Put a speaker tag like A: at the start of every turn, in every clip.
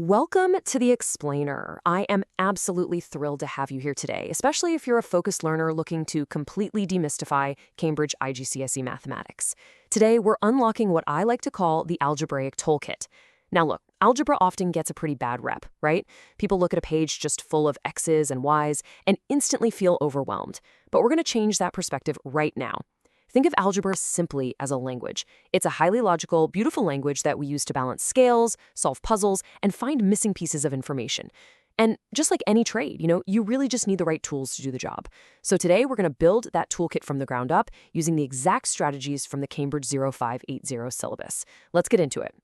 A: Welcome to The Explainer. I am absolutely thrilled to have you here today, especially if you're a focused learner looking to completely demystify Cambridge IGCSE mathematics. Today, we're unlocking what I like to call the algebraic toolkit. Now look, algebra often gets a pretty bad rep, right? People look at a page just full of X's and Y's and instantly feel overwhelmed. But we're going to change that perspective right now. Think of algebra simply as a language. It's a highly logical, beautiful language that we use to balance scales, solve puzzles, and find missing pieces of information. And just like any trade, you really just need the right tools to do the job. So today we're going to build that toolkit from the ground up using the exact strategies from the Cambridge 0580 syllabus. Let's get into it.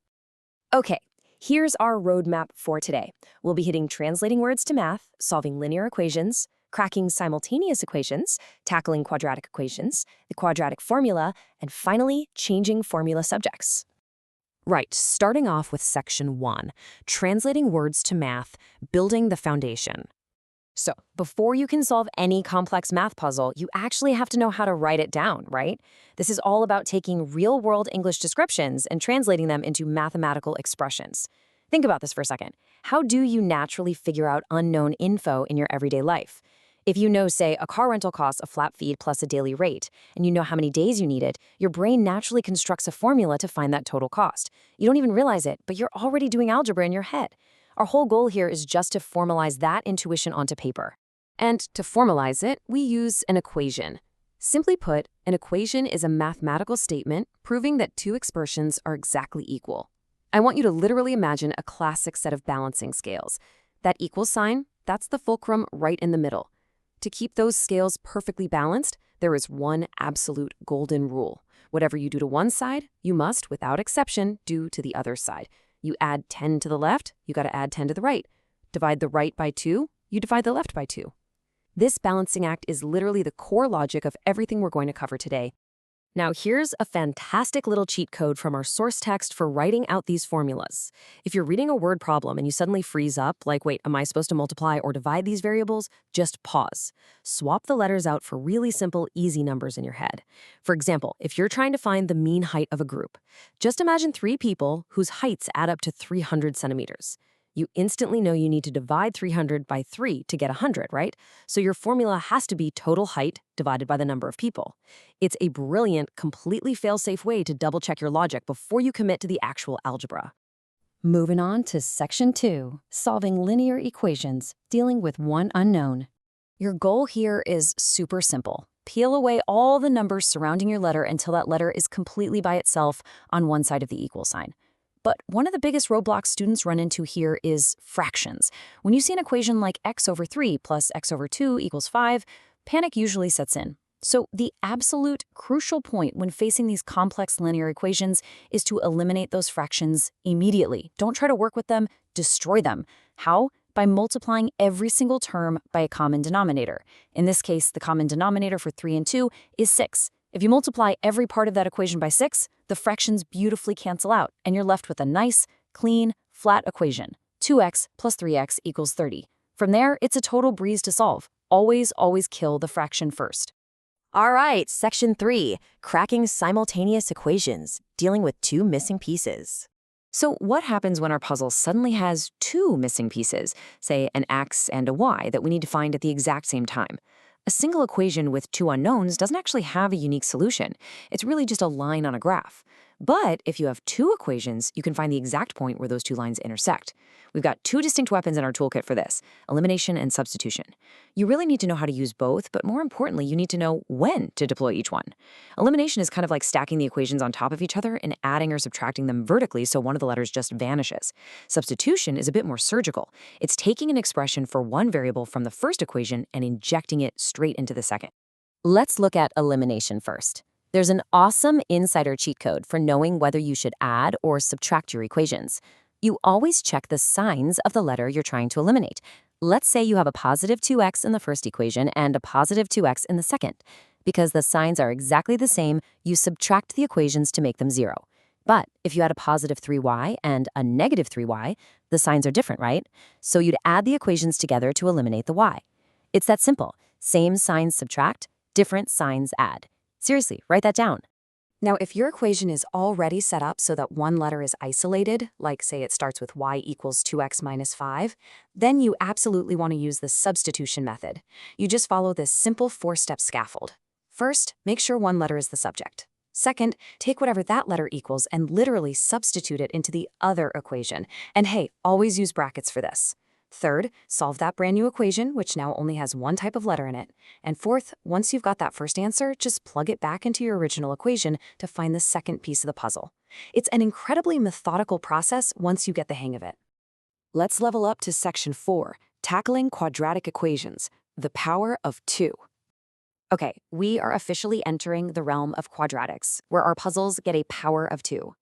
B: Okay, here's our roadmap for today. We'll be hitting translating words to math, solving linear equations, cracking simultaneous equations, tackling quadratic equations, the quadratic formula, and finally, changing formula subjects.
A: Right, starting off with section 1, translating words to math, building the foundation.
B: So, before you can solve any complex math puzzle, you actually have to know how to write it down, right? This is all about taking real-world English descriptions and translating them into mathematical expressions. Think about this for a second. How do you naturally figure out unknown info in your everyday life? If you know, say, a car rental costs a flat fee plus a daily rate, and you know how many days you need it, your brain naturally constructs a formula to find that total cost. You don't even realize it, but you're already doing algebra in your head. Our whole goal here is just to formalize that intuition onto paper.
A: And to formalize it, we use an equation. Simply put, an equation is a mathematical statement proving that two expressions are exactly equal. I want you to literally imagine a classic set of balancing scales. That equal sign, that's the fulcrum right in the middle. To keep those scales perfectly balanced, there is one absolute golden rule. Whatever you do to one side, you must, without exception, do to the other side. You add 10 to the left, you got to add 10 to the right. Divide the right by 2, you divide the left by 2. This balancing act is literally the core logic of everything we're going to cover today. Now here's a fantastic little cheat code from our source text for writing out these formulas. If you're reading a word problem and you suddenly freeze up, like, wait, am I supposed to multiply or divide these variables? Just pause. Swap the letters out for really simple, easy numbers in your head. For example, if you're trying to find the mean height of a group, just imagine 3 people whose heights add up to 300 centimeters. You instantly know you need to divide 300 by 3 to get 100, right? So your formula has to be total height divided by the number of people. It's a brilliant, completely fail-safe way to double-check your logic before you commit to the actual algebra.
B: Moving on to section 2, solving linear equations, dealing with one unknown. Your goal here is super simple. Peel away all the numbers surrounding your letter until that letter is completely by itself on one side of the equal sign. But one of the biggest roadblocks students run into here is fractions. When you see an equation like x over 3 plus x over 2 equals 5, panic usually sets in. So the absolute crucial point when facing these complex linear equations is to eliminate those fractions immediately. Don't try to work with them, destroy them. How? By multiplying every single term by a common denominator. In this case, the common denominator for 3 and 2 is 6. If you multiply every part of that equation by 6, the fractions beautifully cancel out, and you're left with a nice, clean, flat equation. 2x plus 3x equals 30. From there, it's a total breeze to solve. Always, always kill the fraction first.
C: All right, section 3, cracking simultaneous equations, dealing with two missing pieces.
A: So what happens when our puzzle suddenly has two missing pieces, say an x and a y, that we need to find at the exact same time? A single equation with two unknowns doesn't actually have a unique solution. It's really just a line on a graph. But if you have two equations, you can find the exact point where those two lines intersect. We've got two distinct weapons in our toolkit for this: elimination and substitution. You really need to know how to use both, but more importantly, you need to know when to deploy each one. Elimination is kind of like stacking the equations on top of each other and adding or subtracting them vertically so one of the letters just vanishes. Substitution is a bit more surgical. It's taking an expression for one variable from the first equation and injecting it straight into the second.
B: Let's look at elimination first. There's an awesome insider cheat code for knowing whether you should add or subtract your equations. You always check the signs of the letter you're trying to eliminate. Let's say you have a positive 2x in the first equation and a positive 2x in the second. Because the signs are exactly the same, you subtract the equations to make them 0. But if you had a positive 3y and a negative 3y, the signs are different, right? So you'd add the equations together to eliminate the y. It's that simple. Same signs subtract, different signs add. Seriously, write that down.
A: Now, if your equation is already set up so that one letter is isolated, like say it starts with y equals 2x minus 5, then you absolutely want to use the substitution method. You just follow this simple 4-step scaffold. First, make sure one letter is the subject. Second, take whatever that letter equals and literally substitute it into the other equation. And hey, always use brackets for this. Third, solve that brand new equation, which now only has one type of letter in it. And fourth, once you've got that first answer, just plug it back into your original equation to find the second piece of the puzzle. It's an incredibly methodical process once you get the hang of it.
B: Let's level up to Section 4, Tackling Quadratic Equations, the Power of 2. Okay, we are officially entering the realm of quadratics, where our puzzles get a power of 2.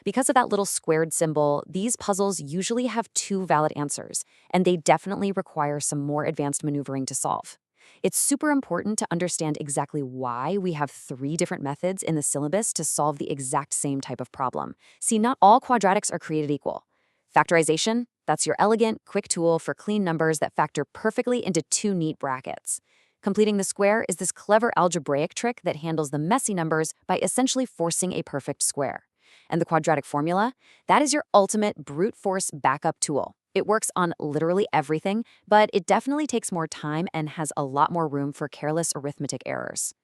B: Because of that little squared symbol, these puzzles usually have 2 valid answers, and they definitely require some more advanced maneuvering to solve. It's super important to understand exactly why we have 3 different methods in the syllabus to solve the exact same type of problem. See, not all quadratics are created equal. Factorization, that's your elegant, quick tool for clean numbers that factor perfectly into 2 neat brackets. Completing the square is this clever algebraic trick that handles the messy numbers by essentially forcing a perfect square. And the quadratic formula, that is your ultimate brute force backup tool. It works on literally everything, but it definitely takes more time and has a lot more room for careless arithmetic errors.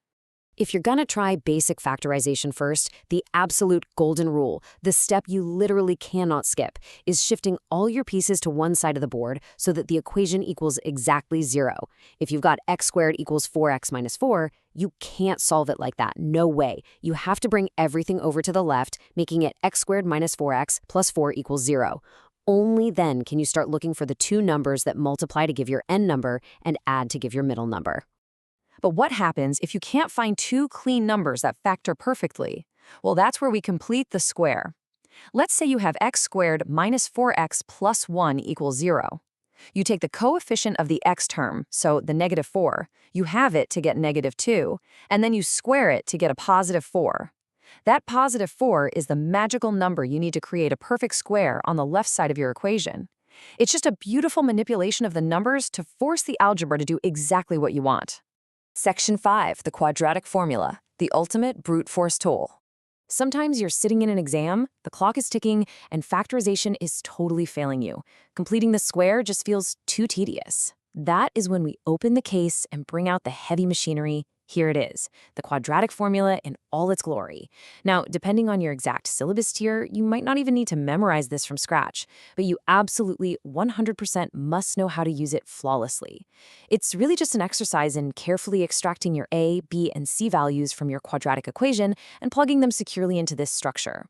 B: If you're gonna try basic factorization first, the absolute golden rule, the step you literally cannot skip, is shifting all your pieces to one side of the board so that the equation equals exactly 0. If you've got x squared equals 4x minus 4, you can't solve it like that. No way. You have to bring everything over to the left, making it x squared minus 4x plus 4 equals 0. Only then can you start looking for the 2 numbers that multiply to give your end number and add to give your middle number. But what happens if you can't find 2 clean numbers that factor perfectly? Well, that's where we complete the square. Let's say you have x squared minus 4x plus 1 equals 0. You take the coefficient of the x term, so the negative 4, you have it to get negative 2, and then you square it to get a positive 4. That positive 4 is the magical number you need to create a perfect square on the left side of your equation. It's just a beautiful manipulation of the numbers to force the algebra to do exactly what you want. Section 5, the quadratic formula, the ultimate brute force tool. Sometimes you're sitting in an exam, the clock is ticking, and factorization is totally failing you. Completing the square just feels too tedious. That is when we open the case and bring out the heavy machinery. Here it is, the quadratic formula in all its glory. Now, depending on your exact syllabus tier, you might not even need to memorize this from scratch, but you absolutely 100% must know how to use it flawlessly. It's really just an exercise in carefully extracting your a, b, and c values from your quadratic equation and plugging them securely into this structure.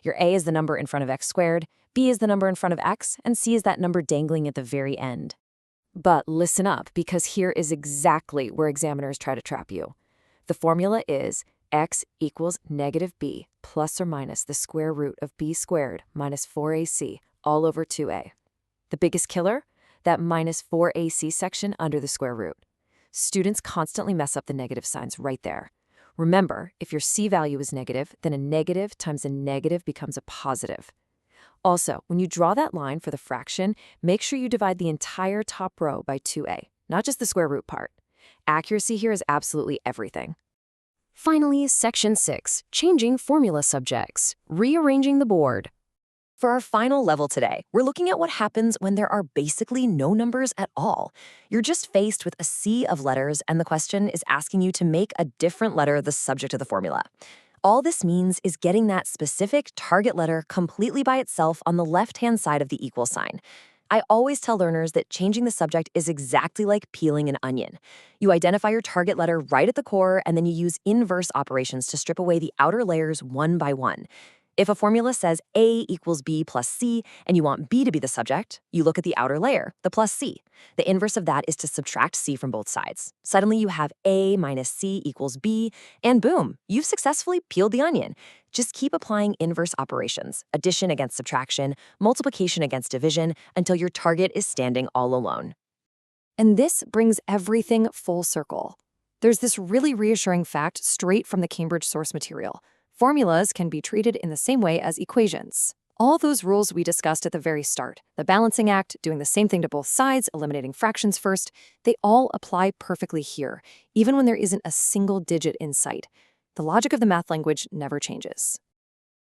B: Your a is the number in front of x squared, b is the number in front of x, and c is that number dangling at the very end. But listen up, because here is exactly where examiners try to trap you. The formula is x equals negative b plus or minus the square root of b squared minus 4ac all over 2a. The biggest killer? That minus 4ac section under the square root. Students constantly mess up the negative signs right there. Remember, if your c value is negative, then a negative times a negative becomes a positive. Also, when you draw that line for the fraction, make sure you divide the entire top row by 2a, not just the square root part. Accuracy here is absolutely everything. Finally, Section 6, Changing Formula Subjects, Rearranging the Board.
C: For our final level today, we're looking at what happens when there are basically no numbers at all. You're just faced with a sea of letters, and the question is asking you to make a different letter the subject of the formula. All this means is getting that specific target letter completely by itself on the left-hand side of the equal sign. I always tell learners that changing the subject is exactly like peeling an onion. You identify your target letter right at the core, and then you use inverse operations to strip away the outer layers one by one. If a formula says A equals B plus C, and you want B to be the subject, you look at the outer layer, the plus C. The inverse of that is to subtract C from both sides. Suddenly you have A minus C equals B, and boom, you've successfully peeled the onion. Just keep applying inverse operations, addition against subtraction, multiplication against division, until your target is standing all alone.
A: And this brings everything full circle. There's this really reassuring fact straight from the Cambridge source material. Formulas can be treated in the same way as equations. All those rules we discussed at the very start, the balancing act, doing the same thing to both sides, eliminating fractions first, they all apply perfectly here, even when there isn't a single digit in sight.
C: The logic of the math language never changes.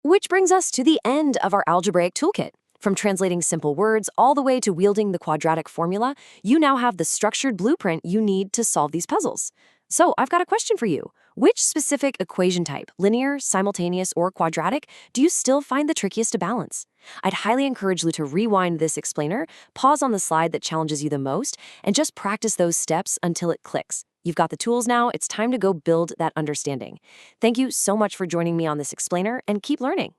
B: Which brings us to the end of our algebraic toolkit. From translating simple words all the way to wielding the quadratic formula, you now have the structured blueprint you need to solve these puzzles. So I've got a question for you. Which specific equation type, linear, simultaneous, or quadratic, do you still find the trickiest to balance? I'd highly encourage you to rewind this explainer, pause on the slide that challenges you the most, and just practice those steps until it clicks. You've got the tools now, it's time to go build that understanding. Thank you so much for joining me on this explainer, and keep learning.